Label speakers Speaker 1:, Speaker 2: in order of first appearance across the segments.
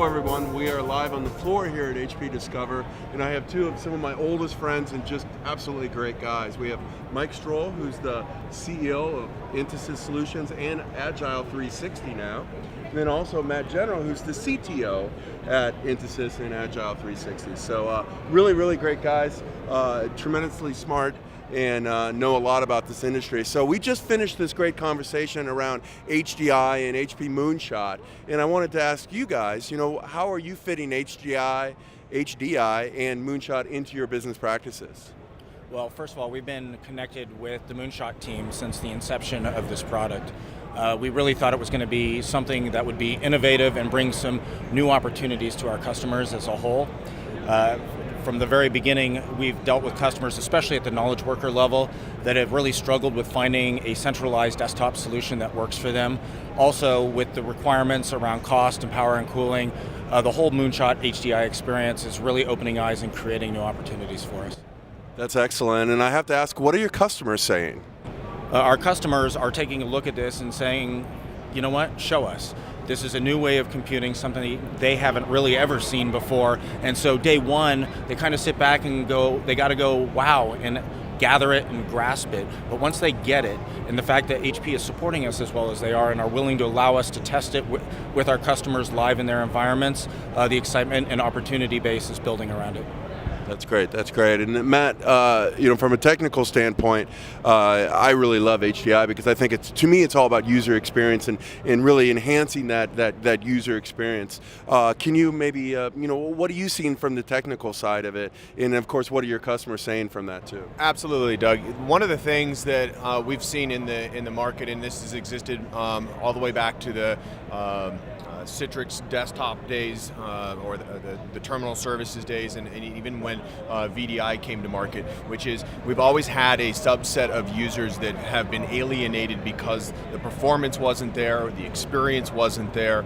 Speaker 1: everyone. We are live on the floor here at HP Discover, and I have some of my oldest friends and just absolutely great guys. We have Mike Strohl, who's the CEO of Intesis Solutions and Agile 360 now, and then also Matt General, who's the CTO at Intesis and Agile 360. So really, really great guys, tremendously smart, and know a lot about this industry. So we just finished this great conversation around HDI and HP Moonshot, and I wanted to ask you guys, how are you fitting HDI, and Moonshot into your business practices?
Speaker 2: Well, first of all, we've been connected with the Moonshot team since the inception of this product. We really thought it was going to be something that would be innovative and bring some new opportunities to our customers as a whole. From the very beginning, we've dealt with customers, especially at the knowledge worker level, that have really struggled with finding a centralized desktop solution that works for them. Also, with the requirements around cost and power and cooling, the whole Moonshot HDI experience is really opening eyes and creating new opportunities for us.
Speaker 1: That's excellent, and I have to ask, what are your customers saying?
Speaker 2: Our customers are taking a look at this and saying, you know what, show us. This is a new way of computing, something they haven't really ever seen before. And so day one, they kind of sit back and go, they got to go, wow, and gather it and grasp it. But once they get it, and the fact that HP is supporting us as well as they are and are willing to allow us to test it with our customers live in their environments, the excitement and opportunity base is building around it.
Speaker 1: That's great. That's great. And Matt, from a technical standpoint, I really love HDI because I think to me it's all about user experience and really enhancing that user experience. Can you maybe, what are you seeing from the technical side of it? And of course, what are your customers saying from that too?
Speaker 3: Absolutely, Doug. One of the things that we've seen in the market, and this has existed all the way back to the Citrix desktop days or the terminal services days, and even when VDI came to market, which is we've always had a subset of users that have been alienated because the performance wasn't there, the experience wasn't there,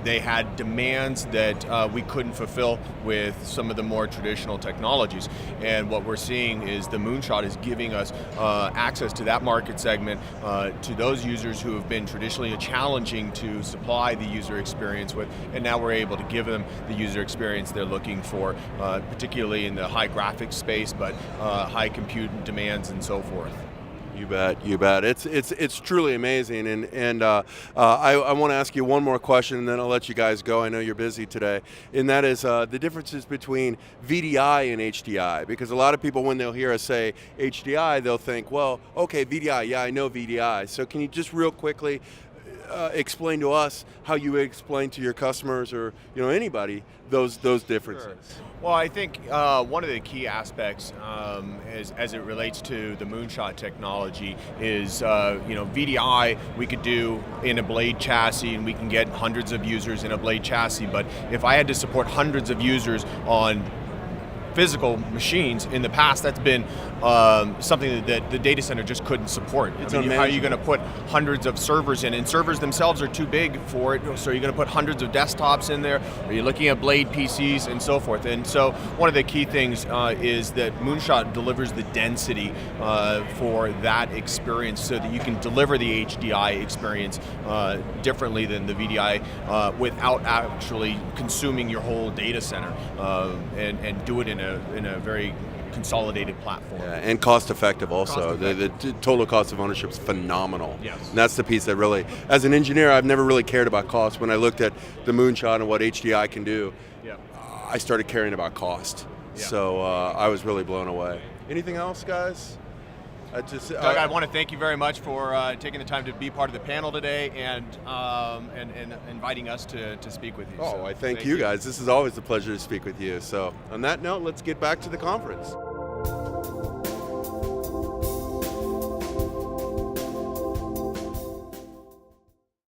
Speaker 3: they had demands that we couldn't fulfill with some of the more traditional technologies. And what we're seeing is the Moonshot is giving us access to that market segment, to those users who have been traditionally challenging to supply the user experience with, and now we're able to give them the user experience they're looking for, particularly in the high graphics space, but high compute demands and so forth.
Speaker 1: You bet, you bet. It's truly amazing, and I want to ask you one more question, and then I'll let you guys go. I know you're busy today, and that is the differences between VDI and HDI, because a lot of people, when they'll hear us say HDI, they'll think, well, okay, VDI, yeah, I know VDI. So can you just real quickly explain to us how you would explain to your customers or anybody those differences?
Speaker 3: Sure. Well, I think one of the key aspects as it relates to the Moonshot technology is VDI we could do in a blade chassis, and we can get hundreds of users in a blade chassis, but if I had to support hundreds of users on physical machines in the past, that's been something that the data center just couldn't support. How are you going to put hundreds of servers in? And servers themselves are too big for it, so you're going to put hundreds of desktops in there, or you're looking at blade PCs and so forth. And so one of the key things is that Moonshot delivers the density for that experience so that you can deliver the HDI experience differently than the VDI without actually consuming your whole data center and do it in a very consolidated platform.
Speaker 1: Yeah, and cost effective also. The total cost of ownership is phenomenal.
Speaker 3: Yes.
Speaker 1: And that's the piece that really, as an engineer, I've never really cared about cost. When I looked at the Moonshot and what HDI can do, I started caring about cost. Yeah. So I was really blown away. Anything else, guys?
Speaker 3: Doug, I want to thank you very much for taking the time to be part of the panel today and inviting us to speak with you.
Speaker 1: Oh, I thank you guys. This is always a pleasure to speak with you. So on that note, let's get back to the conference.